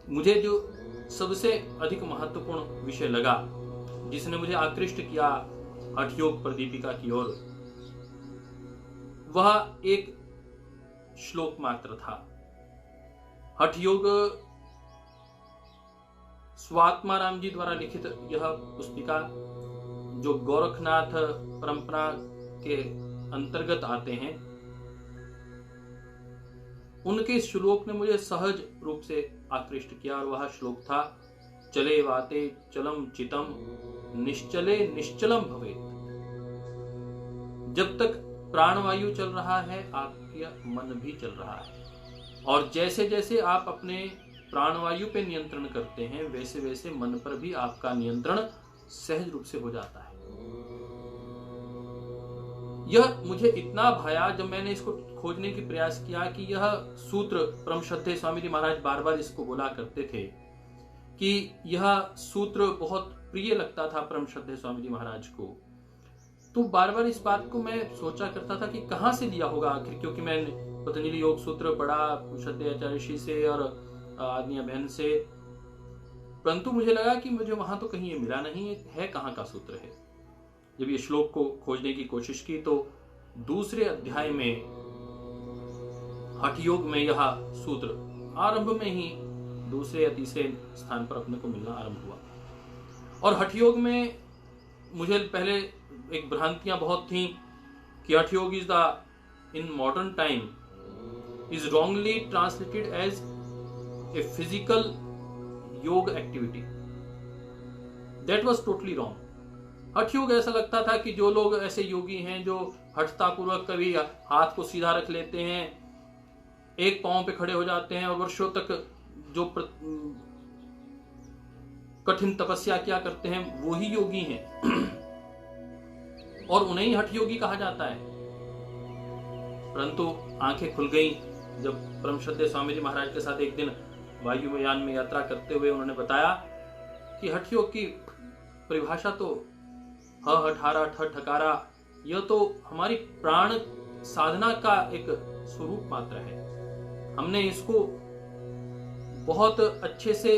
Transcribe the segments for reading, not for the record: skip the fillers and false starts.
मुझे जो सबसे अधिक महत्वपूर्ण विषय लगा, जिसने मुझे आकृष्ट किया हठयोग प्रदीपिका की ओर, वह एक श्लोक मात्र था। हठयोग स्वात्माराम जी द्वारा लिखित यह पुस्तिका, जो गोरखनाथ परंपरा के अंतर्गत आते हैं, उनके श्लोक ने मुझे सहज रूप से आकृष्ट किया। और वह श्लोक था, चले वाते चलम चितम निश्चले निश्चलम भवेत्। जब तक प्राणवायु चल रहा है, आपका मन भी चल रहा है, और जैसे जैसे आप अपने प्राणवायु पे नियंत्रण करते हैं, वैसे वैसे मन पर भी आपका नियंत्रण सहज रूप से हो जाता है। यह मुझे इतना भाया जब मैंने इसको खोजने की प्रयास किया कि यह सूत्र परम श्रद्धेय स्वामी जी महाराज बार बार इसको बोला करते थे, कि यह सूत्र बहुत प्रिय लगता था परम श्रद्धेय स्वामी जी महाराज को। तो बार बार इस बात को मैं सोचा करता था कि कहाँ से लिया होगा आखिर, क्योंकि मैंने पतंजलि योग सूत्र पढ़ा श्रद्धेय आचार्य श्री से और आदमिया बहन से, परंतु मुझे लगा कि मुझे वहां तो कहीं ये मिला नहीं है, कहाँ का सूत्र है। जब ये श्लोक को खोजने की कोशिश की तो दूसरे अध्याय में हठयोग में यह सूत्र आरंभ में ही दूसरे या तीसरे स्थान पर अपने को मिलना आरंभ हुआ। और हठयोग में मुझे पहले एक भ्रांतियां बहुत थी कि hatha yoga is the in modern time is wrongly translated as a physical yoga activity. That was totally wrong. Hatha yoga ऐसा लगता था कि जो लोग ऐसे योगी हैं जो हठता पूर्वक कभी हाथ को सीधा रख लेते हैं, एक पांव पे खड़े हो जाते हैं और वर्षों तक जो कठिन तपस्या किया करते हैं, वो ही योगी हैं और उन्हें ही हठ योगी कहा जाता है। परंतु आंखें खुल गई जब परम श्रद्धेय स्वामी जी महाराज के साथ एक दिन वायुयान में यात्रा करते हुए उन्होंने बताया कि हठ योग की परिभाषा तो ह हठारा ठ ठकारा, यह तो हमारी प्राण साधना का एक स्वरूप मात्र है। हमने इसको बहुत अच्छे से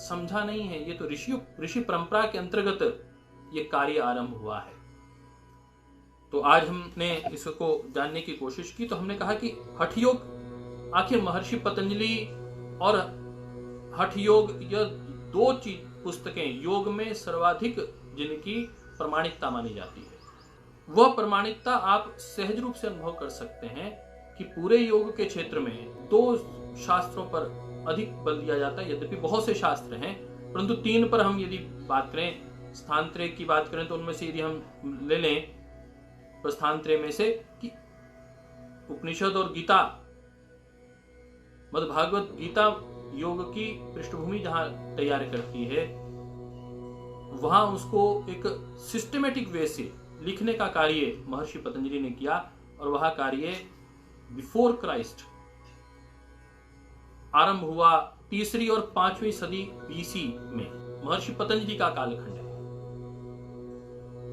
समझा नहीं है। ये तो ऋषि परंपरा के अंतर्गत ये कार्य आरंभ हुआ है। तो आज हमने इसको जानने की कोशिश की, तो हमने कहा कि हठ योग आखिर महर्षि पतंजलि और हठ योग, यह दो पुस्तकें योग में सर्वाधिक जिनकी प्रमाणिकता मानी जाती है, वह प्रमाणिकता आप सहज रूप से अनुभव कर सकते हैं कि पूरे योग के क्षेत्र में दो शास्त्रों पर अधिक बल दिया जाता है। यद्यपि बहुत से शास्त्र हैं, परंतु तीन पर हम यदि बात करें, स्थानत्रय की बात करें, तो उनमें से यदि हम ले लें प्रस्थानत्रय में से कि उपनिषद और गीता, मद्भागवत गीता योग की पृष्ठभूमि जहां तैयार करती है, वहां उसको एक सिस्टमेटिक वे से लिखने का कार्य महर्षि पतंजलि ने किया। और वह कार्य बिफोर क्राइस्ट आरंभ हुआ 3री और 5वीं सदी बीसी में। महर्षि पतंजलि का कालखंड है।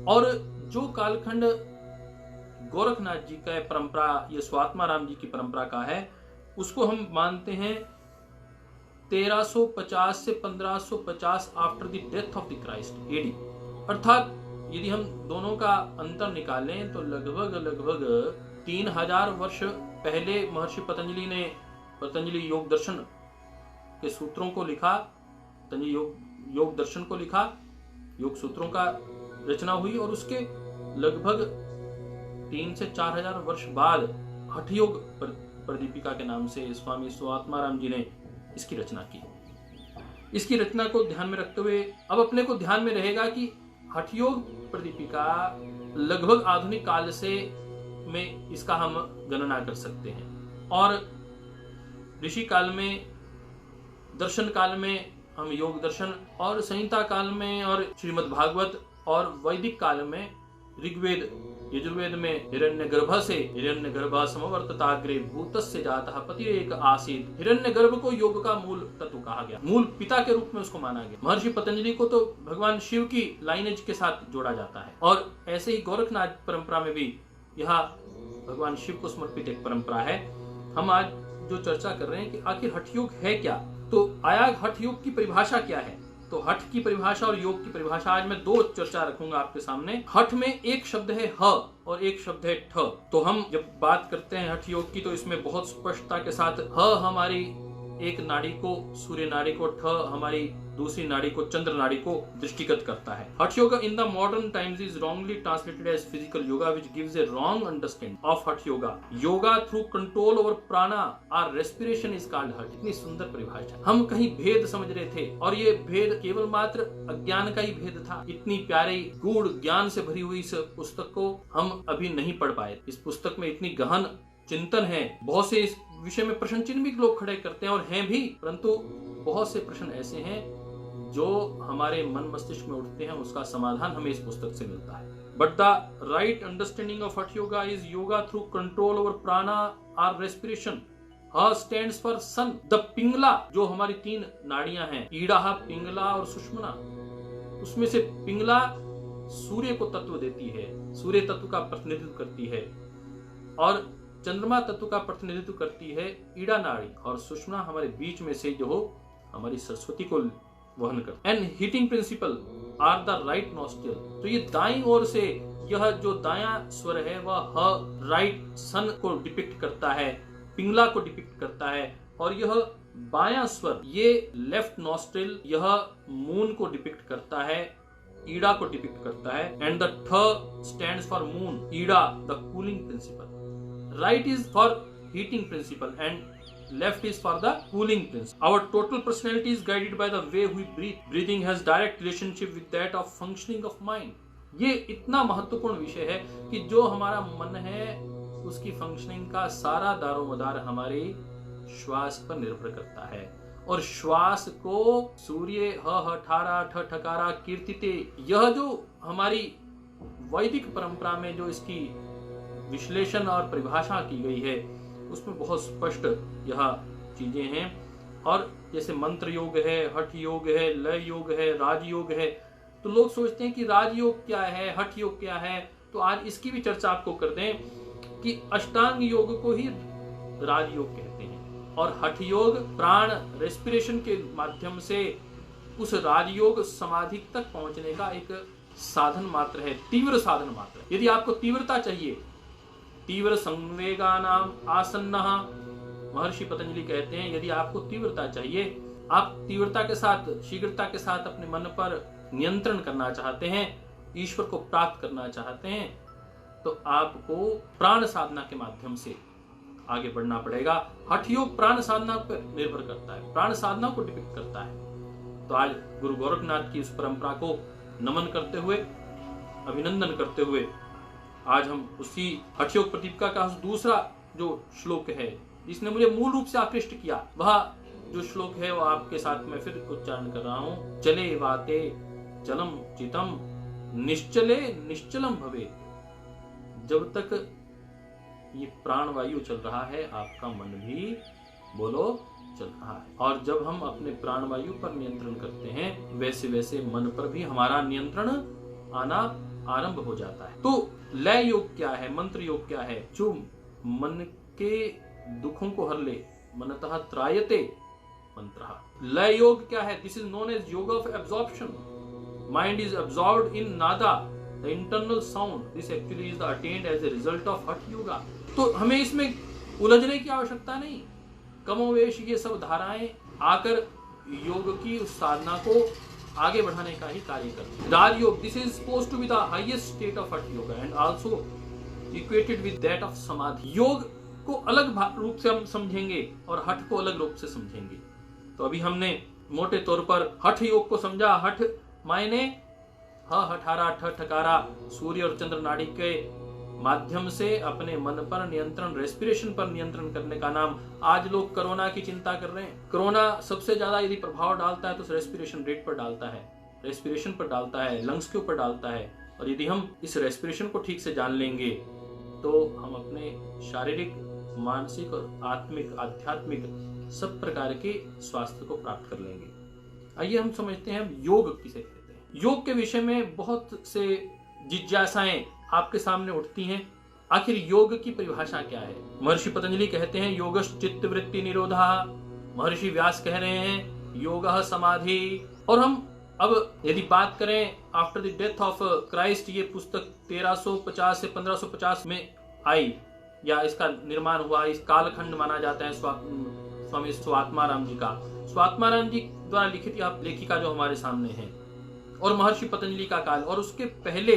और जो कालखंड गोरखनाथ जी का परंपरा, ये स्वात्माराम जी की परंपरा का है, उसको हम मानते हैं 1350 से 1550 after the death of the Christ AD. अर्थात यदि हम दोनों का अंतर निकालें तो लगभग 3000 वर्ष पहले महर्षि पतंजलि ने पतंजलि योग दर्शन के सूत्रों को लिखा, पतंजलि योग दर्शन को लिखा, योग सूत्रों का रचना हुई, और उसके लगभग 3 से 4000 वर्ष बाद हठ योग प्रदीपिका के नाम से स्वामी स्वात्माराम जी ने इसकी रचना की। इसकी रचना को ध्यान में रखते हुए अब अपने को ध्यान में रहेगा कि हठ योग प्रदीपिका लगभग आधुनिक काल से में इसका हम गणना कर सकते हैं, और ऋषि काल में, दर्शन काल में हम योग दर्शन, और संहिता काल में और श्रीमद् भागवत, और वैदिक काल में ऋग्वेद यजुर्वेद में हिरण्यगर्भ से हिरण्यगर्भ समवर्तताग्रे भूतस्य जातः पतिरेक आसीत्। हिरण्यगर्भ को योग का मूल तत्व कहा गया, मूल पिता के रूप में उसको माना गया। महर्षि पतंजलि को तो भगवान शिव की लाइनेज के साथ जोड़ा जाता है, और ऐसे ही गोरखनाथ परंपरा में भी यह भगवान शिव को समर्पित एक परंपरा है। हम आज जो चर्चा कर रहे हैं कि आखिर हठ योग है क्या, तो आया हठ योग की परिभाषा क्या है। तो हठ की परिभाषा और योग की परिभाषा आज मैं दो चर्चा रखूंगा आपके सामने। हठ में एक शब्द है ह और एक शब्द है ठ। तो हम जब बात करते हैं हठ योग की तो इसमें बहुत स्पष्टता के साथ ह हमारी एक नाड़ी को सूर्य नाड़ी को, ठ हमारी दूसरी नाड़ी को चंद्र नाड़ी को दृष्टिगत करता है। Hatha yoga in the modern times is wrongly translated as physical yoga which gives a wrong understanding of hatha yoga. Yoga through control over prana और रेस्पिरेशन इज कॉल्ड हठ। इतनी सुंदर परिभाषा। हम कहीं भेद समझ रहे थे और ये भेद केवल मात्र अज्ञान का ही भेद था। इतनी प्यारी गूढ़ ज्ञान से भरी हुई इस पुस्तक को हम अभी नहीं पढ़ पाए। इस पुस्तक में इतनी गहन चिंतन है। बहुत से इस विषय में प्रश्न चिन्ह भी लोग खड़े करते हैं और हैं भी, परंतु बहुत से प्रश्न ऐसे हैं जो हमारे मन मस्तिष्क में उठते हैं, उसका समाधान हमें इस पुस्तक से मिलता है। But the right understanding of hatha yoga is yoga through control over prana और रेस्पिरेशन। ह stands for sun. The Pingala, जो हमारी तीन नाड़ियां हैं, ईड़ा, पिंगला और सुषुम्ना, उसमें से पिंगला सूर्य को तत्व देती है, सूर्य तत्व का प्रतिनिधित्व करती है, और चंद्रमा तत्व का प्रतिनिधित्व करती है ईड़ा नाड़ी, और सुषुम्ना हमारे बीच में से जो हमारी सरस्वती को वहन करती है। And heating principle are the right nostril. तो ये दाईं ओर से यह जो दायां स्वर है वह ह राइट सन को डिपिक्ट करता है, पिंगला को डिपिक्ट करता है, और यह बायां स्वर ये लेफ्ट नॉस्ट्रिल यह मून को डिपिक्ट करता है, ईड़ा को डिपिक्ट करता है। एंड द ठ stands for moon, Ida the cooling principle. Right is for heating principle and left is for the cooling principle. Our total personality is guided by the way we breathe. Breathing has direct relationship with that of functioning of mind. ये इतना महत्वपूर्ण विषय है कि जो हमारा मन है उसकी फंक्शनिंग का सारा दारोमदार हमारे श्वास पर निर्भर करता है। और श्वास को सूर्य ह ठारा ठ ठकारा कीर्तिते, यह जो हमारी वैदिक परंपरा में जो इसकी विश्लेषण और परिभाषा की गई है उसमें बहुत स्पष्ट यह चीजें हैं। और जैसे मंत्र योग है, हठ योग है, लय योग है, राजयोग है, तो लोग सोचते हैं कि राजयोग क्या है, हठ योग क्या है। तो आज इसकी भी चर्चा आपको कर दें कि अष्टांग योग को ही राजयोग कहते हैं, और हठ योग प्राण रेस्पिरेशन के माध्यम से उस राजयोग समाधि तक पहुंचने का एक साधन मात्र है, तीव्र साधन मात्र। यदि आपको तीव्रता चाहिए, तीव्र संवेगानाम आसन्नः, महर्षि पतंजलि कहते हैं यदि आपको तीव्रता चाहिए, आप तीव्रता के साथ शीघ्रता के साथ अपने मन पर नियंत्रण करना चाहते हैं, ईश्वर को प्राप्त करना चाहते हैं, तो आपको प्राण साधना के माध्यम से आगे बढ़ना पड़ेगा। हठ योग प्राण साधना पर निर्भर करता है, प्राण साधना को डिपिक्ट करता है। तो आज गुरु गोरखनाथ की उस परंपरा को नमन करते हुए, अभिनंदन करते हुए, आज हम उसी हठ योग प्रदीपिका का दूसरा जो श्लोक है जिसने मुझे मूल रूप से आकृष्ट किया, वह जो श्लोक है वो आपके साथ में फिर उच्चारण कर रहा हूं। चले वाते चलम चितम निश्चले निश्चलम भवे। जब तक ये प्राण वायु चल रहा है आपका मन भी बोलो चल रहा है, और जब हम अपने प्राण वायु पर नियंत्रण करते हैं वैसे वैसे मन पर भी हमारा नियंत्रण आना आरंभ हो जाता है। तो लय योग क्या है, मंत्र योग क्या है? जो मन के दुखों को हर ले, मनतः त्रायते मंत्रः। लय योग क्या है? This is known as yoga of absorption. Mind is absorbed in nada, the internal sound. This actually is attained as a result of hatha yoga. तो हमें इसमें उलझने की आवश्यकता नहीं, कमोवेश ये सब धाराएं आकर योग की उस साधना को आगे बढ़ाने का ही कार्य करते हैं। Raja yoga, this is supposed to be the highest state of hatha yoga and also equated with that of samadhi. योग को अलग रूप से हम समझेंगे और हठ को अलग रूप से समझेंगे। तो अभी हमने मोटे तौर पर हठ योग को समझा। हठ मायने हठारा ठ ठकारा सूर्य और चंद्र नाड़ी के माध्यम से अपने मन पर नियंत्रण, रेस्पिरेशन पर नियंत्रण करने का नाम। आज लोग कोरोना की चिंता कर रहे हैं। कोरोना सबसे ज्यादा यदि प्रभाव डालता है तो रेस्पिरेशन रेट पर डालता है, रेस्पिरेशन पर डालता है, लंग्स के ऊपर डालता है। और यदि हम इस रेस्पिरेशन को ठीक से जान लेंगे तो हम अपने शारीरिक, मानसिक और आत्मिक, आध्यात्मिक सब प्रकार के स्वास्थ्य को प्राप्त कर लेंगे। आइए हम समझते हैं योग किसे कहते हैं। योग के विषय में बहुत से जिज्ञासाएं आपके सामने उठती हैं। आखिर योग की परिभाषा क्या है? महर्षि पतंजलि कहते हैं योगश्च चित्त वृत्ति निरोधः महर्षि व्यास कह रहे हैं योगः समाधि। और हम अब यदि बात करें after the death of Christ, ये पुस्तक 1350 से 1550 में आई या इसका निर्माण हुआ, इस कालखंड माना जाता है स्वामी स्वात्माराम जी का। स्वात्माराम जी द्वारा लिखित यह लेखिका जो हमारे सामने है, और महर्षि पतंजलि का काल, और उसके पहले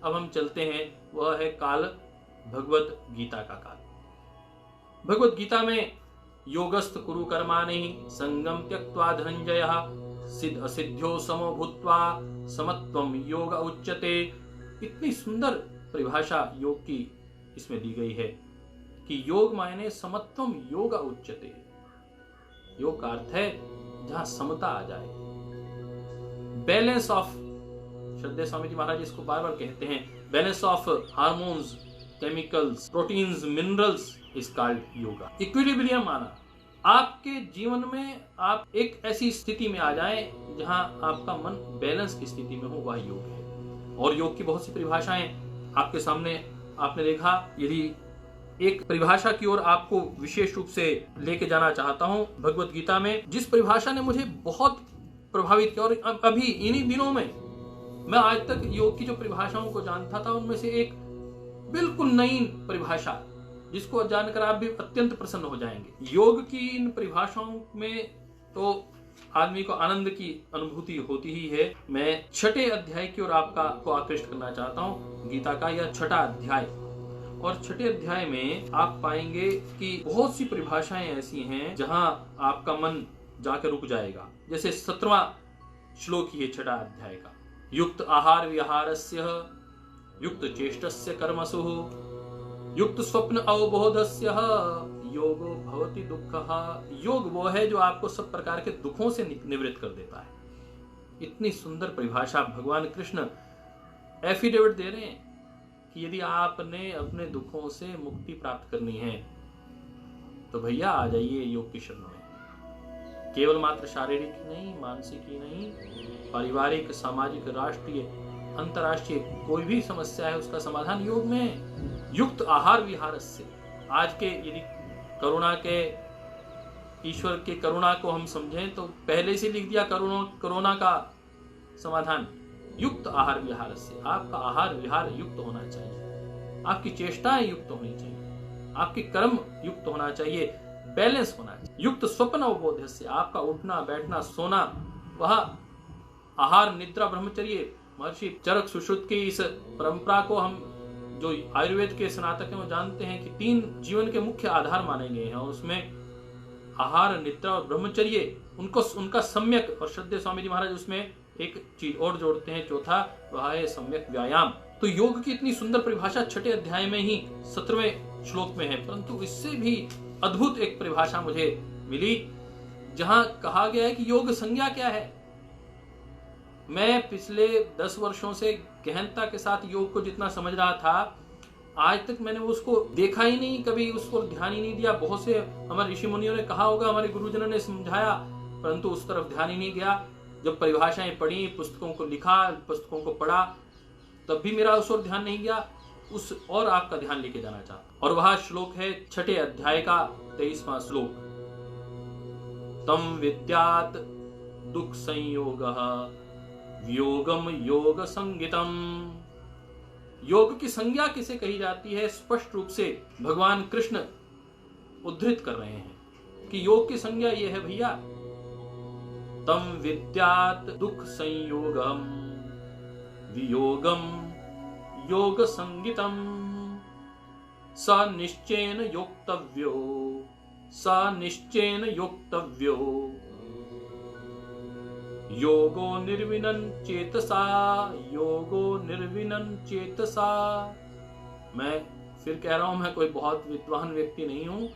अब हम चलते हैं वह है काल भगवत गीता का काल। भगवत गीता में योगस्थ कुरु कर्माणि संगम त्यक्त्वा धनंजयः सिद्ध असिद्ध्यो समो भूत्वा समत्वम योग उच्यते। इतनी सुंदर परिभाषा योग की इसमें दी गई है कि योग मायने समत्वम योग उच्यते। योग का अर्थ है जहां समता आ जाए, बैलेंस ऑफ, श्रद्धेय स्वामी जी महाराज इसको बार बार कहते हैं, balance of hormones, chemicals, proteins, minerals is called yoga. Equilibrium माना आपके जीवन में आप एक ऐसी स्थिति में आ जाएं जहां आपका मन बैलेंस की स्थिति में हो, वह योग है। और योग की बहुत सी परिभाषाएं आपके सामने आपने देखा। यदि एक परिभाषा की ओर आपको विशेष रूप से लेके जाना चाहता हूं, भगवत गीता में जिस परिभाषा ने मुझे बहुत प्रभावित किया, और अभी इन्हीं दिनों में मैं आज तक योग की जो परिभाषाओं को जानता था उनमें से एक बिल्कुल नई परिभाषा जिसको जानकर आप भी अत्यंत प्रसन्न हो जाएंगे। योग की इन परिभाषाओं में तो आदमी को आनंद की अनुभूति होती ही है। मैं छठे अध्याय की ओर आपको आकृष्ट करना चाहता हूँ। गीता का यह छठा अध्याय, और छठे अध्याय में आप पाएंगे कि बहुत सी परिभाषाएं ऐसी हैं जहां आपका मन जाकर रुक जाएगा। जैसे 17वां श्लोक ही है छठा अध्याय का, युक्त आहार विहारस्य युक्त चेष्टस्य कर्मसु युक्त स्वप्न अवबोधस्य योगो भवति दुःखः। योग वो है जो आपको सब प्रकार के दुखों से निवृत्त कर देता है। इतनी सुंदर परिभाषा भगवान कृष्ण एफिडेविट दे रहे हैं कि यदि आपने अपने दुखों से मुक्ति प्राप्त करनी है तो भैया आ जाइए योग की शरण में। केवल मात्र शारीरिक ही नहीं, मानसिक ही नहीं, पारिवारिक, सामाजिक, राष्ट्रीय, अंतर्राष्ट्रीय कोई भी समस्या है उसका समाधान योग में है। युक्त आहार विहार से, आज के यदि करुणा के, ईश्वर के करुणा को हम समझें तो पहले से लिख दिया कोरोना का समाधान। युक्त आहार विहार से, आपका आहार विहार युक्त होना चाहिए, आपकी चेष्टाएं युक्त होनी चाहिए, आपके कर्म युक्त होना चाहिए, बैलेंस होना चाहिए। युक्त स्वप्न अवबोध से, आपका उठना बैठना सोना, वह आहार निद्रा ब्रह्मचर्य, महर्षि चरक सुश्रुत की इस परंपरा को हम जो आयुर्वेद के स्नातक हैं वो जानते हैं कि 3 जीवन के मुख्य आधार माने गए हैं, और उसमें आहार, निद्रा और ब्रह्मचर्य उनका सम्यक, और श्रद्धेय स्वामी जी महाराज उसमें एक चीज और जोड़ते हैं, चौथा वह है सम्यक व्यायाम। तो योग की इतनी सुंदर परिभाषा छठे अध्याय में ही 17वें श्लोक में है, परंतु इससे भी अद्भुत एक परिभाषा मुझे मिली जहां कहा गया है कि योग संज्ञा क्या है। मैं पिछले 10 वर्षों से गहनता के साथ योग को जितना समझ रहा था, आज तक मैंने उसको देखा ही नहीं, कभी उसको ध्यान ही नहीं दिया। बहुत से हमारे ऋषि मुनियों ने कहा होगा, हमारे गुरुजनों ने समझाया, परंतु उस तरफ ध्यान ही नहीं गया। जब परिभाषाएं पढ़ी, पुस्तकों को लिखा, पुस्तकों को पढ़ा, तब भी मेरा उस ओर ध्यान नहीं गया। उस और आपका ध्यान लेके जाना चाहता, और वह श्लोक है छठे अध्याय का 23वां श्लोक, तम विद्यात दुख संयोगः वियोगम योग संगितम। योग की संज्ञा किसे कही जाती है, स्पष्ट रूप से भगवान कृष्ण उद्धृत कर रहे हैं कि योग की संज्ञा यह है भैया, तम विद्यात दुख संयोगम वियोगम योग संगितम स निश्चयेन योक्तव्यो स निश्चयेन योक्तव्यो योगो निर्विनन चेतसा योगो निर्विनन चेतसा। मैं फिर कह रहा हूं, मैं कोई बहुत विद्वान व्यक्ति नहीं हूं,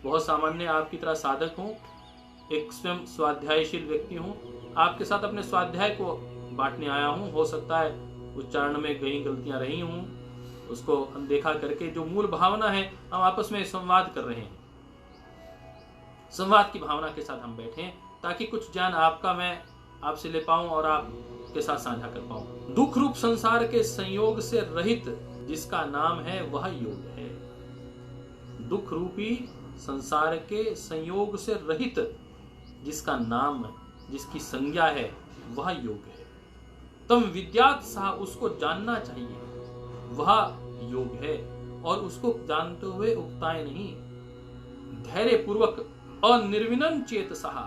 बहुत सामान्य आपकी तरह साधक हूं, एक स्वयं स्वाध्यायशील व्यक्ति हूं। आपके साथ अपने स्वाध्याय को बांटने आया हूं। हो सकता है उच्चारण में कहीं गलतियां रही हूं, उसको अनदेखा करके जो मूल भावना है, हम आपस में संवाद कर रहे हैं, संवाद की भावना के साथ हम बैठे ताकि कुछ ज्ञान आपका मैं आपसे ले पाऊं और आपके साथ साझा कर पाऊं। दुख रूप संसार के संयोग से रहित जिसका नाम है वह योग है। दुख रूपी संसार के संयोग से रहित जिसका नाम, जिसकी संज्ञा है, वह योग है। तम विद्यात् सह, उसको जानना चाहिए, वह योग है। और उसको जानते हुए उकताए नहीं, धैर्य पूर्वक अनिर्विनन चेतसः,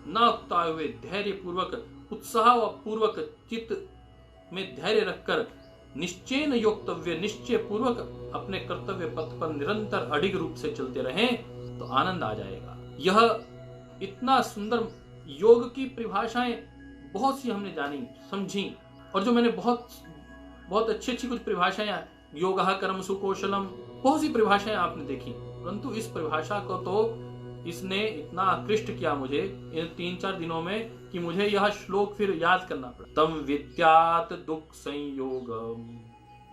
ना उकताए हुए धैर्य पूर्वक, उत्साह व पूर्वक चित्त में धैर्य रखकर निश्चयन योक्तव्य, निश्चय पूर्वक अपने कर्तव्य पथ पर निरंतर अडिग रूप से चलते रहें तो आनंद आ जाएगा। यह इतना सुंदर योग की परिभाषाएं बहुत सी हमने जानी, समझी, और जो मैंने बहुत अच्छी अच्छी कुछ परिभाषाएं, योगः कर्मसु कौशलम, बहुत सी परिभाषाएं आपने देखी, परंतु इस परिभाषा को तो इसने इतना आकृष्ट किया मुझे इन 3-4 दिनों में कि मुझे यह श्लोक फिर याद करना पड़ा। तम विद्यात् दुख संयोगम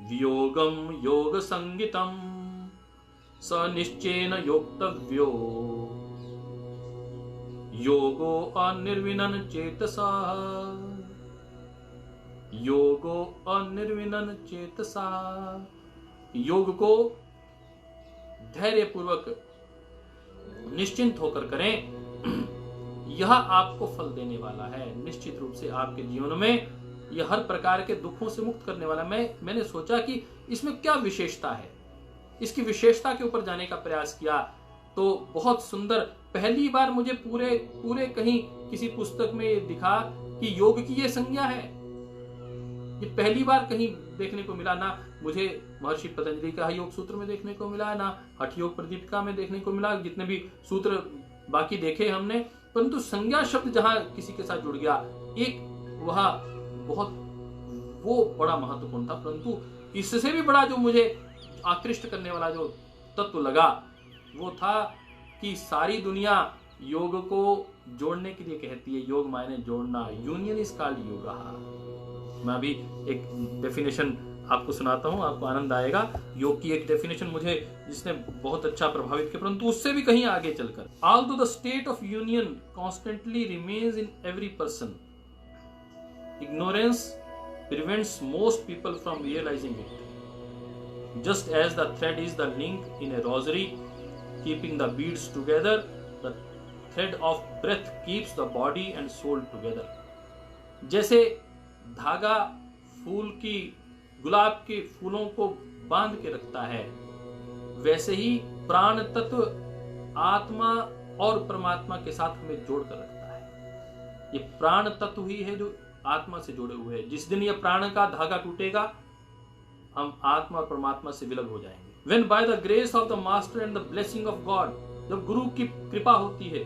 वियोगम योग संगितम स निश्चयेन योक्तव्यो योगो अनिर्विनन चेतसा, योगो अनिर्विनन चेतसा। योग को धैर्य पूर्वक निश्चिंत होकर करें, यह आपको फल देने वाला है। निश्चित रूप से आपके जीवन में यह हर प्रकार के दुखों से मुक्त करने वाला। मैंने सोचा कि इसमें क्या विशेषता है, इसकी विशेषता के ऊपर जाने का प्रयास किया तो बहुत सुंदर, पहली बार मुझे पूरे कहीं किसी पुस्तक में दिखा कि योग की यह संज्ञा है। ये पहली बार कहीं देखने को मिला, ना मुझे महर्षि पतंजलि का योग सूत्र में देखने को मिला, ना हठ योग प्रदीपिका में देखने को मिला, जितने भी सूत्र बाकी देखे हमने, परंतु संज्ञा शब्द जहां किसी के साथ जुड़ गया, एक वह बहुत वो बड़ा महत्वपूर्ण था। परंतु इससे भी बड़ा जो मुझे आकृष्ट करने वाला जो तत्व लगा वो था कि सारी दुनिया योग को जोड़ने के लिए कहती है। योग मायने जोड़ना, यूनियन इज कॉल्ड योगा। मैं अभी एक डेफिनेशन आपको सुनाता हूं, आपको आनंद आएगा। योग की एक डेफिनेशन मुझे जिसने बहुत अच्छा प्रभावित किया, परंतु उससे भी कहीं आगे चलकर, although the state of union constantly remains in every person, ignorance prevents most people from realizing it. Just as the thread is the link in a rosary, keeping the beads together, the thread of breath keeps the body and soul together. जैसे धागा फूल की, गुलाब के फूलों को बांध के रखता है, वैसे ही प्राण तत्व आत्मा और परमात्मा के साथ हमें जोड़ कर रखता है। ये प्राण तत्व ही है जो आत्मा से जुड़े हुए हैं। जिस दिन यह प्राण का धागा टूटेगा, हम आत्मा और परमात्मा से विलग हो जाएंगे। When by the grace of the master and the blessing of God, जब गुरु की कृपा होती है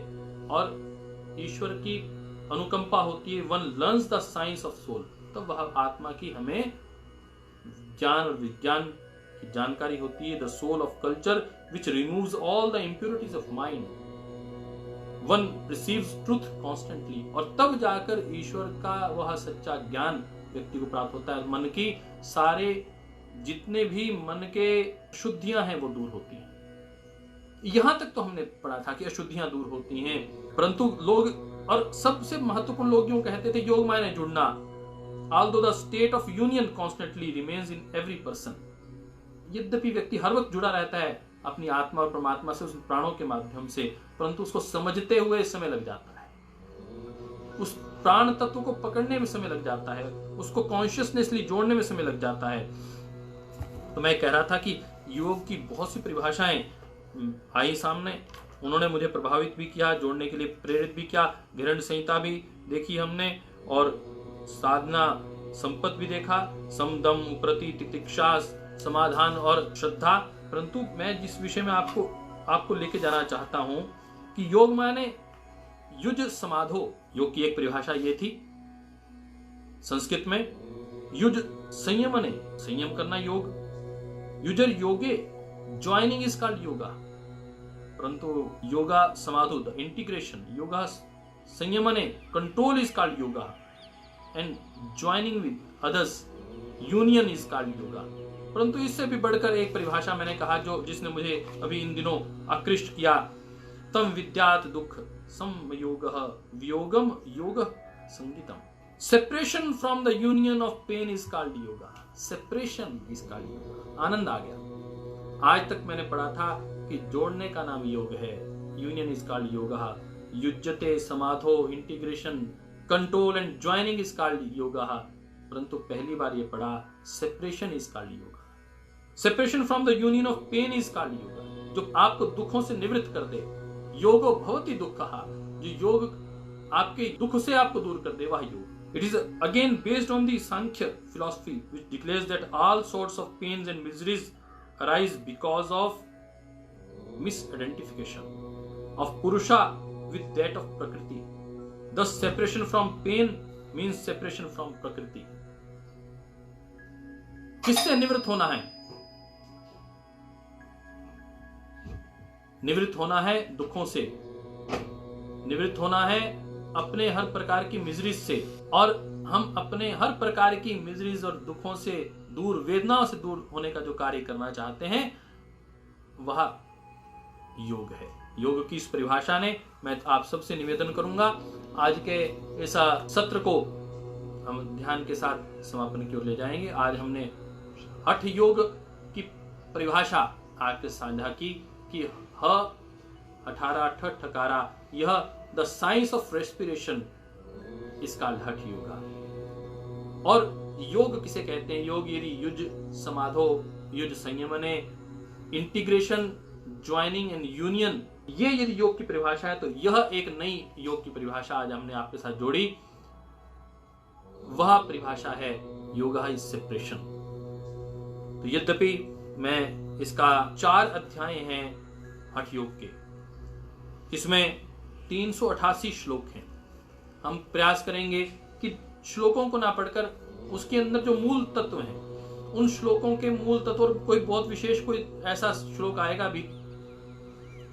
और ईश्वर की अनुकंपा होती है, one learns the science of soul, तब वह आत्मा की हमें ज्ञान और विज्ञान की जानकारी होती है। The soul of culture which removes all the impurities of mind, one receives truth constantly, और तब जाकर ईश्वर का वह सच्चा ज्ञान व्यक्ति को प्राप्त होता है। मन की सारे जितने भी मन के अशुद्धियां हैं वो दूर होती हैं। यहां तक तो हमने पढ़ा था कि अशुद्धियां दूर होती हैं, परंतु लोग, और सबसे महत्वपूर्ण लोग यूं कहते थे योग मायने जुड़ना, although the state of union constantly remains in every person, यद्यपि व्यक्ति हर वक्त जुड़ा रहता है अपनी आत्मा और परमात्मा से, उस प्राणों के माध्यम से, परंतु उसको समझते हुए समय लग जाता है, उस प्राण तत्व को पकड़ने में समय लग जाता है, उसको कॉन्शियसनेसली जोड़ने में समय लग जाता है। तो मैं कह रहा था कि योग की बहुत सी परिभाषाएं आई सामने, उन्होंने मुझे प्रभावित भी किया, जोड़ने के लिए प्रेरित भी किया। घृण संहिता भी देखी हमने, और साधना संपत भी देखा, समदम प्रति तितिक्षा, समाधान और श्रद्धा। परंतु मैं जिस विषय में आपको लेके जाना चाहता हूं कि योग माने युज समाधो। योग की एक परिभाषा ये थी संस्कृत में, युज संयमने, संयम करना योग, युजर योगे, ज्वाइनिंग इज कॉल्ड योगा। परंतु योगा समाधो, द इंटीग्रेशन, योगा संयमने, control is called yoga, and joining with others, union is called yoga. परंतु इससे भी बढ़कर एक परिभाषा मैंने कहा जिसने मुझे अभी इन दिनों आकृष्ट किया, तम विद्यात् दुख संयोगः वियोगम योग संगीतम। Separation from the union of pain is called yoga, separation is called yoga. आनंद आ गया। आज तक मैंने पढ़ा था कि जोड़ने का नाम योग है, यूनियन इज कॉल्ड योगा, युज्यते समाधो integration control and joining is called yoga, परंतु पहली बार ये पढ़ा separation is called yoga. Separation from the union of pain is called yoga. जो आपको दुखों से निवृत्त कर दे, योगो भवति दुःखः, जो योग आपके दुख से आपको दूर कर दे, वह योग। It is again based on the Sankhya philosophy, which declares that all sorts of pains and miseries arise because of misidentification of Purusha with that of Prakriti. Thus, separation from pain means separation from Prakriti. किससे निवृत्त होना है? निवृत्त होना है दुखों से, निवृत्त होना है अपने हर प्रकार की मिजरीज से, और हम अपने हर प्रकार की मिजरीज और दुखों से दूर, वेदनाओं से दूर होने का जो कार्य करना चाहते हैं वह योग है। योग की इस परिभाषा ने मैं आप सबसे निवेदन करूंगा, आज के ऐसा सत्र को हम ध्यान के साथ समापन की ओर ले जाएंगे। आज हमने हठ योग की परिभाषा आपके साझा की कि ह 18 ठकारा, यह the science of respiration is called hatha yoga. और योग किसे कहते हैं? योग यदि युज समाधो, युज संयमने, इंटीग्रेशन, ज्वाइनिंग एंड यूनियन, ये यदि योग की परिभाषा है, तो यह एक नई योग की परिभाषा आज हमने आपके साथ जोड़ी। वह परिभाषा है योगा इज सेपरेशन। तो यद्यपि मैं इसका 4 अध्याय हैं हठ योग के, इसमें 388 श्लोक हैं। हम प्रयास करेंगे कि श्लोकों को ना पढ़कर उसके अंदर जो मूल तत्व हैं, उन श्लोकों के मूल तत्व, और कोई बहुत विशेष कोई ऐसा श्लोक आएगा भी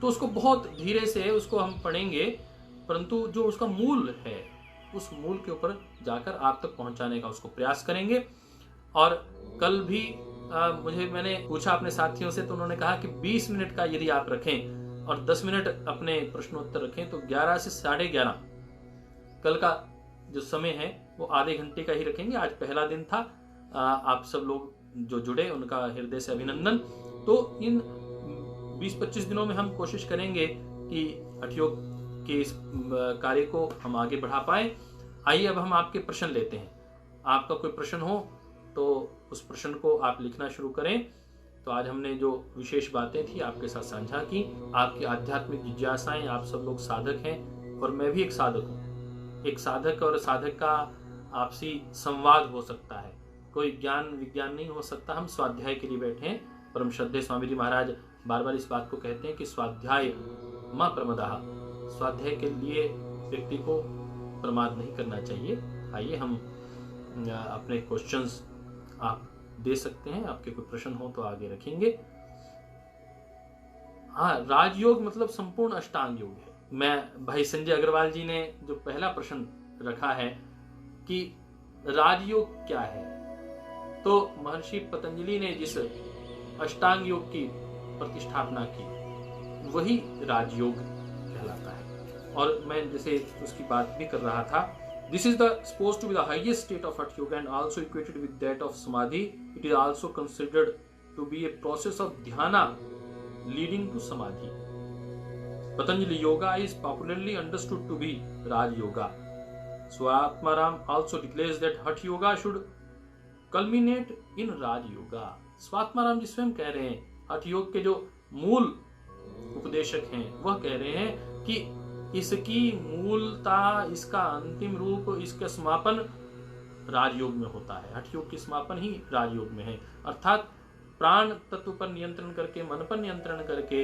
तो उसको बहुत धीरे से उसको हम पढ़ेंगे, परंतु जो उसका मूल है उस मूल के ऊपर जाकर आप तक पहुंचाने का उसको प्रयास करेंगे। और कल भी मैंने पूछा अपने साथियों से, तो उन्होंने कहा कि 20 मिनट का यदि आप रखें और 10 मिनट अपने प्रश्नोत्तर रखें तो 11 से 11:30 कल का जो समय है वो आधे घंटे का ही रखेंगे। आज पहला दिन था, आप सब लोग जो जुड़े उनका हृदय से अभिनंदन। तो इन 20-25 दिनों में हम कोशिश करेंगे कि हठ योग के इस कार्य को हम आगे बढ़ा पाए। आइए अब हम आपके प्रश्न लेते हैं। आपका कोई प्रश्न हो तो उस प्रश्न को आप लिखना शुरू करें। तो आज हमने जो विशेष बातें थी आपके साथ साझा की, आपकी आध्यात्मिक जिज्ञासाएं, आप सब लोग साधक हैं और मैं भी एक साधक हूँ। एक साधक और साधक का आपसी संवाद हो सकता है, कोई ज्ञान विज्ञान नहीं हो सकता। हम स्वाध्याय के लिए बैठे हैं। परम श्रद्धेय स्वामी जी महाराज बार बार इस बात को कहते हैं कि स्वाध्याय मां प्रमदाः, स्वाध्याय के लिए व्यक्ति को प्रमाद नहीं करना चाहिए। आइए हम अपने क्वेश्चंस आप दे सकते हैं, आपके कोई प्रश्न हो तो आगे रखेंगे। हाँ, राजयोग मतलब संपूर्ण अष्टांग योग है। मैं भाई संजय अग्रवाल जी ने जो पहला प्रश्न रखा है कि राजयोग क्या है, तो महर्षि पतंजलि ने जिस अष्टांग योग की प्रतिष्ठापना की वही राजयोग कहलाता है। और मैं जैसे उसकी बात भी कर रहा था, this is supposed to be the highest state of Hatha Yoga and also equated with that of Samadhi. It is also considered to be a process of dhyana leading to Samadhi. Patanjali Yoga is popularly understood to be Raj Yoga. Swatmaram also declares that Hatha Yoga should culminate in Raj Yoga. Swatmarama जी स्वयं कह रहे हैं, हठ योग के जो मूल उपदेशक हैं वह कह रहे हैं कि इसकी मूलता, इसका अंतिम रूप, इसका समापन राजयोग में होता है। हठ योग की समापन ही राजयोग में है। अर्थात प्राण तत्व पर नियंत्रण करके, मन पर नियंत्रण करके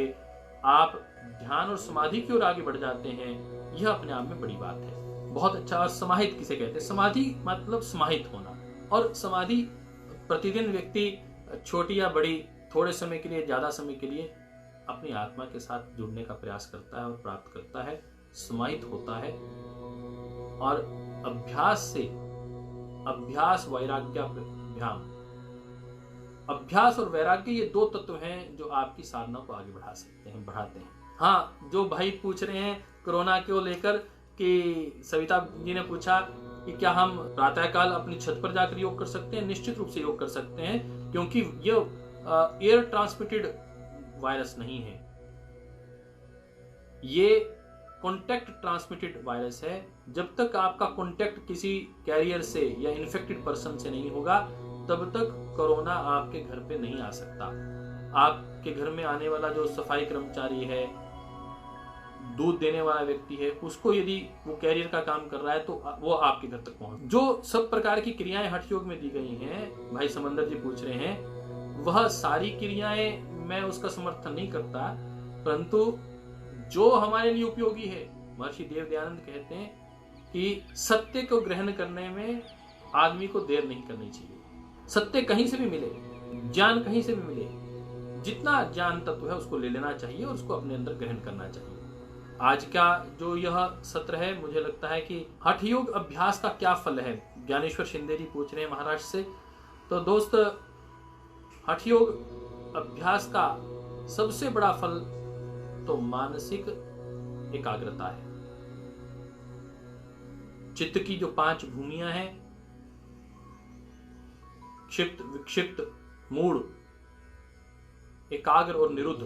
आप ध्यान और समाधि की ओर आगे बढ़ जाते हैं। यह अपने आप में बड़ी बात है। बहुत अच्छा। और समाहित किसे कहते हैं? समाधि मतलब समाहित होना। और समाधि प्रतिदिन व्यक्ति छोटी या बड़ी, थोड़े समय के लिए, ज्यादा समय के लिए अपनी आत्मा के साथ जुड़ने का प्रयास करता है और प्राप्त करता है, समाहित होता है। और अभ्यास से, अभ्यास वैराग्याभ्याम, अभ्यास और वैराग्य ये दो तत्व हैं जो आपकी साधना को आगे बढ़ा सकते हैं, बढ़ाते हैं। हाँ, जो भाई पूछ रहे हैं कोरोना को लेकर कि सविता जी ने पूछा कि क्या हम प्रातःकाल अपनी छत पर जाकर योग कर सकते हैं? निश्चित रूप से योग कर सकते हैं, क्योंकि यह एयर ट्रांसमिटेड वायरस नहीं है, ये कॉन्टैक्ट ट्रांसमिटेड वायरस है। जब तक आपका कॉन्टैक्ट किसी कैरियर से या इन्फेक्टेड पर्सन से नहीं होगा तब तक कोरोना आपके घर पे नहीं आ सकता। आपके घर में आने वाला जो सफाई कर्मचारी है, दूध देने वाला व्यक्ति है, उसको यदि वो कैरियर का काम कर रहा है तो वो आपके घर तक पहुंच। जो सब प्रकार की क्रियाएं हठ योग में दी गई हैं, भाई समंदर जी पूछ रहे हैं, वह सारी क्रियाएं मैं उसका समर्थन नहीं करता, परंतु जो हमारे लिए उपयोगी है, महर्षि देव दयानंद कहते हैं कि सत्य को ग्रहण करने में आदमी को देर नहीं करनी चाहिए। सत्य कहीं से भी मिले, ज्ञान कहीं से भी मिले, जितना ज्ञान तत्व है उसको ले लेना चाहिए और उसको अपने अंदर ग्रहण करना चाहिए। आज का जो यह सत्र है, मुझे लगता है कि हठ योग अभ्यास का क्या फल है, ज्ञानेश्वर शिंदे जी पूछ रहे हैं महाराष्ट्र से। तो दोस्त, हठ योग अभ्यास का सबसे बड़ा फल तो मानसिक एकाग्रता है। चित्त की जो 5 भूमियां हैं, क्षिप्त, विक्षिप्त, मूढ़, एकाग्र और निरुद्ध,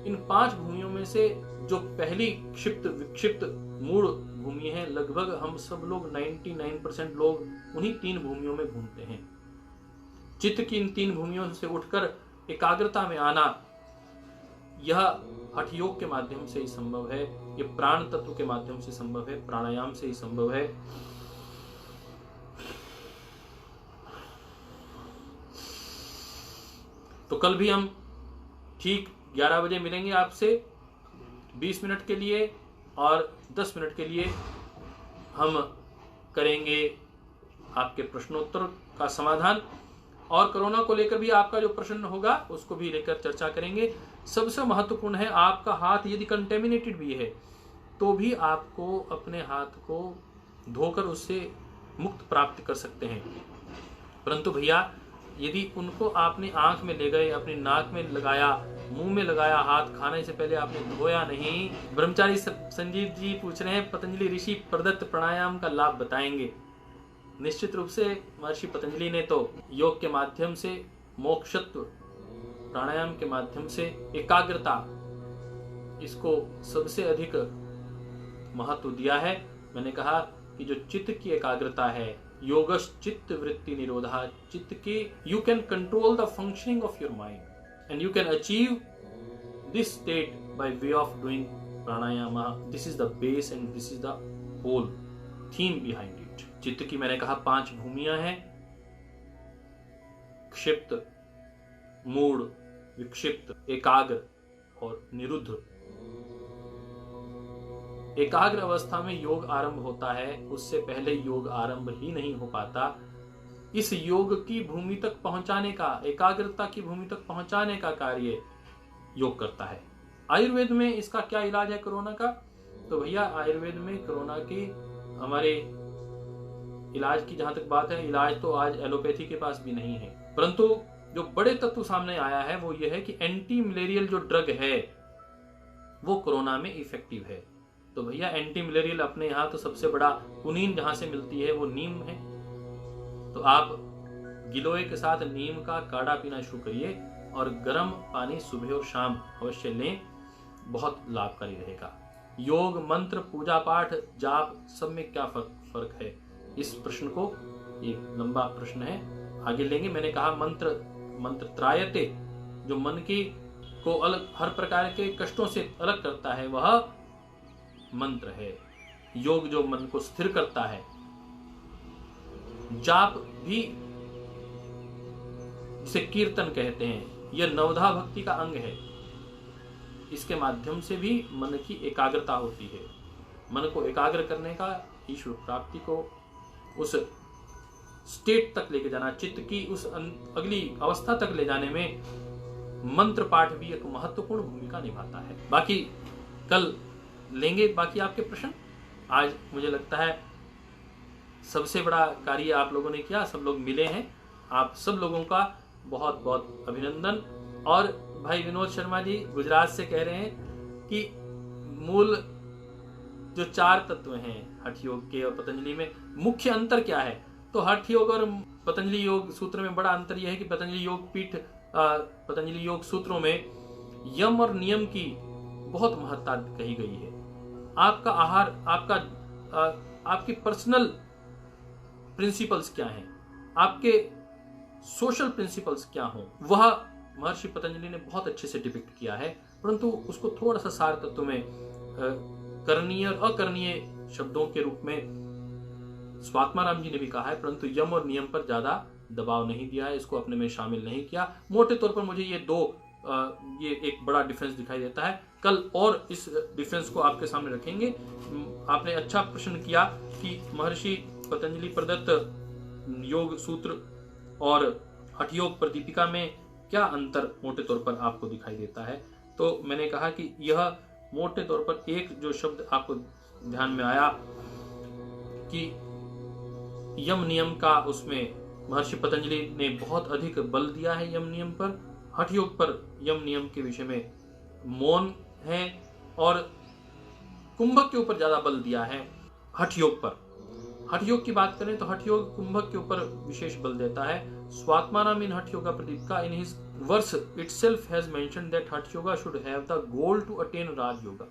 इन 5 भूमियों में से जो पहली क्षिप्त, विक्षिप्त, मूढ़ भूमि है, लगभग हम सब लोग 99% लोग उन्हीं 3 भूमियों में घूमते हैं। चित्त की इन 3 भूमियों से उठकर एकाग्रता में आना, यह हठ योग के माध्यम से ही संभव है। ये प्राण तत्व के माध्यम से संभव है, प्राणायाम से ही संभव है। तो कल भी हम ठीक 11 बजे मिलेंगे आपसे 20 मिनट के लिए, और 10 मिनट के लिए हम करेंगे आपके प्रश्नोत्तर का समाधान, और कोरोना को लेकर भी आपका जो प्रश्न होगा उसको भी लेकर चर्चा करेंगे। सबसे महत्वपूर्ण है, आपका हाथ यदि कंटेमिनेटेड भी है तो भी आपको अपने हाथ को धोकर उससे मुक्त प्राप्त कर सकते हैं। परंतु भैया, यदि उनको आपने आंख में ले गए, अपनी नाक में लगाया, मुंह में लगाया, हाथ खाने से पहले आपने धोया नहीं। ब्रह्मचारी संजीव जी पूछ रहे हैं, पतंजलि ऋषि प्रदत्त प्राणायाम का लाभ बताएंगे। निश्चित रूप से महर्षि पतंजलि ने तो योग के माध्यम से मोक्षत्व, प्राणायाम के माध्यम से एकाग्रता, इसको सबसे अधिक महत्व दिया है। मैंने कहा कि जो चित्त की एकाग्रता है, योगश चित्त वृत्ति निरोधा, चित्त की, you can control the functioning of your mind and you can achieve this state by way of doing pranayama. This is the base and this is the whole theme behind it. चित्त की मैंने कहा 5 भूमियां हैं, क्षिप्त, मूढ़, विक्षिप्त, एकाग्र और निरुद्ध। एकाग्र अवस्था में योग आरंभ होता है, उससे पहले योग आरंभ ही नहीं हो पाता। इस योग की भूमि तक पहुंचाने का, एकाग्रता की भूमि तक पहुंचाने का कार्य योग करता है। आयुर्वेद में इसका क्या इलाज है कोरोना का? तो भैया, आयुर्वेद में कोरोना की, हमारे इलाज की जहां तक बात है, इलाज तो आज एलोपैथी के पास भी नहीं है, परंतु जो बड़े तत्व सामने आया है वो ये है कि एंटी मलेरियल जो ड्रग है वो कोरोना में इफेक्टिव है। तो भैया, एंटी मलेरियल अपने यहाँ तो सबसे बड़ा कुनीन जहां से मिलती है वो नीम है। तो आप गिलोय के साथ नीम का काढ़ा पीना शुरू करिए और गर्म पानी सुबह और शाम अवश्य लें, बहुत लाभकारी रहेगा। योग, मंत्र, पूजा पाठ, जाप, सब में क्या फर्क है? इस प्रश्न को, एक लंबा प्रश्न है, आगे लेंगे। मैंने कहा मंत्र त्रायते, जो मन की को अलग, हर प्रकार के कष्टों से अलग करता है, वह मंत्र है। योग जो मन को स्थिर करता है। जाप भी, जिसे कीर्तन कहते हैं, यह नवधा भक्ति का अंग है। इसके माध्यम से भी मन की एकाग्रता होती है। मन को एकाग्र करने का, ईश्वर प्राप्ति को उस स्टेट तक लेके जाना, चित्त की उस अगली अवस्था तक ले जाने में मंत्र पाठ भी एक महत्वपूर्ण भूमिका निभाता है। बाकी कल लेंगे बाकी आपके प्रश्न। आज मुझे लगता है सबसे बड़ा कार्य आप लोगों ने किया, सब लोग मिले हैं। आप सब लोगों का बहुत बहुत अभिनंदन। और भाई विनोद शर्मा जी गुजरात से कह रहे हैं कि मूल जो 4 तत्व हैं हठ योग के और पतंजलि में, मुख्य अंतर क्या है? तो हठ योग और पतंजलि योग सूत्र में बड़ा अंतर यह है कि पतंजलि योग पीठ, पतंजलि योग सूत्रों में यम और नियम की बहुत महत्ता कही गई है। आपका आहार, आपकी पर्सनल प्रिंसिपल्स क्या हैं, आपके सोशल प्रिंसिपल्स क्या हों, वह महर्षि पतंजलि ने बहुत अच्छे से डिपिक्ट किया है। परंतु उसको थोड़ा सा सार तत्व में करणीय और अकरणीय शब्दों के रूप में स्वात्माराम जी ने भी कहा है, परंतु यम और नियम पर ज्यादा दबाव नहीं दिया है, इसको अपने में शामिल नहीं किया। मोटे तौर पर मुझे ये एक बड़ा डिफरेंस दिखाई देता है। कल और इस डिफरेंस को आपके सामने रखेंगे। आपने अच्छा प्रश्न किया कि महर्षि पतंजलि प्रदत्त योग सूत्र और हठ योग प्रदीपिका में क्या अंतर मोटे तौर पर आपको दिखाई देता है। तो मैंने कहा कि यह मोटे तौर पर एक जो शब्द आपको ध्यान में आया कि यम नियम का, उसमें महर्षि पतंजलि ने बहुत अधिक बल दिया है यम नियम पर। हठ योग पर यम नियम के विषय में मौन है, और कुंभक के ऊपर ज्यादा बल दिया है हठ योग पर। हठ योग की बात करें तो हठ योग कुंभक के ऊपर विशेष बल देता है। Swatmarama in Hatha Yoga Pradipika in his verse itself has mentioned that Hatha Yoga should have the goal to attain Raj Yoga।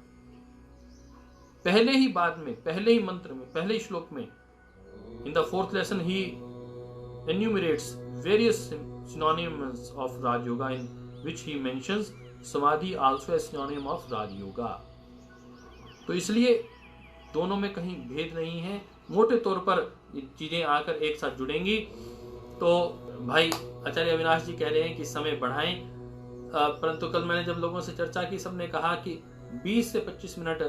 पहले ही बाद में, पहले ही मंत्र में, पहले ही श्लोक में, in the fourth lesson he enumerates various synonyms of Raj Yoga, in which he mentions Samadhi also as synonym of Raj Yoga। तो इसलिए दोनों में कहीं भेद नहीं है। मोटे तौर पर चीजें आकर एक साथ जुड़ेंगी। तो भाई आचार्य अविनाश जी कह रहे हैं कि समय बढ़ाएं, परंतु कल मैंने जब लोगों से चर्चा की, सबने कहा कि 20 से 25 मिनट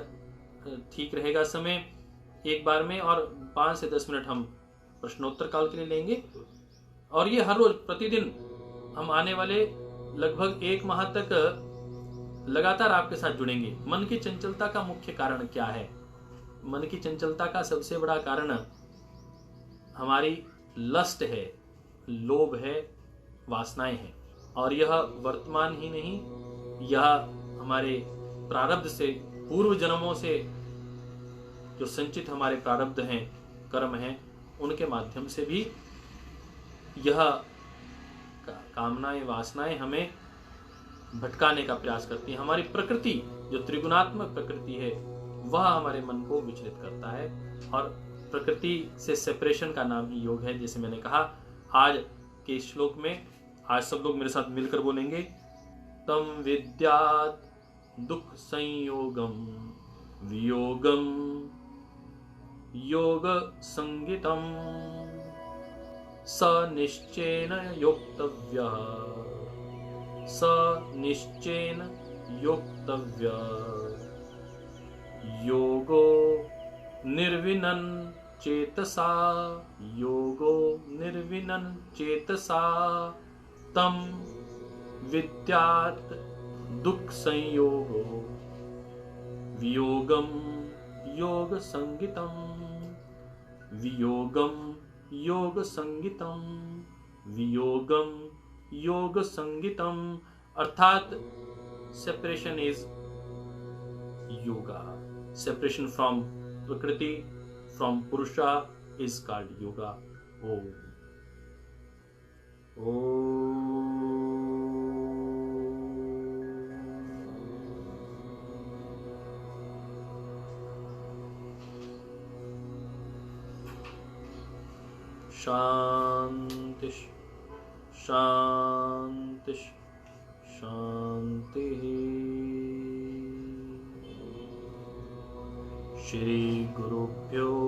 ठीक रहेगा समय एक बार में, और 5 से 10 मिनट हम प्रश्नोत्तर काल के लिए लेंगे। और ये हर रोज प्रतिदिन हम आने वाले लगभग 1 माह तक लगातार आपके साथ जुड़ेंगे। मन की चंचलता का मुख्य कारण क्या है? मन की चंचलता का सबसे बड़ा कारण हमारी लस्ट है, लोभ है, वासनाएं हैं। और यह वर्तमान ही नहीं, यह हमारे प्रारब्ध से, पूर्व जन्मों से जो संचित हमारे प्रारब्ध हैं, कर्म हैं, उनके माध्यम से भी यह कामनाएं, वासनाएं हमें भटकाने का प्रयास करती हैं। हमारी प्रकृति जो त्रिगुणात्मक प्रकृति है, वह हमारे मन को विचलित करता है, और प्रकृति से सेपरेशन का नाम ही योग है। जैसे मैंने कहा, आज के इस श्लोक में, आज सब लोग मेरे साथ मिलकर बोलेंगे, तम विद्यात् दुख संयोगम वियोगम योग संगितम स निश्चयेन योक्तव्यः स निश्चयेन योक्तव्यः योगो निर्विनन् चेतसा योगो निर्विनन् चेतसा तम विद्यात् दुख संयोगो वियोगम योग संगितम वियोगम योग संगितम वियोगम योग संगितम। अर्थात separation is yoga. Separation from प्रकृति, फ्रॉम पुरुषा is called yoga। Om। शांति शांति शांति। श्री गुरुभ्यो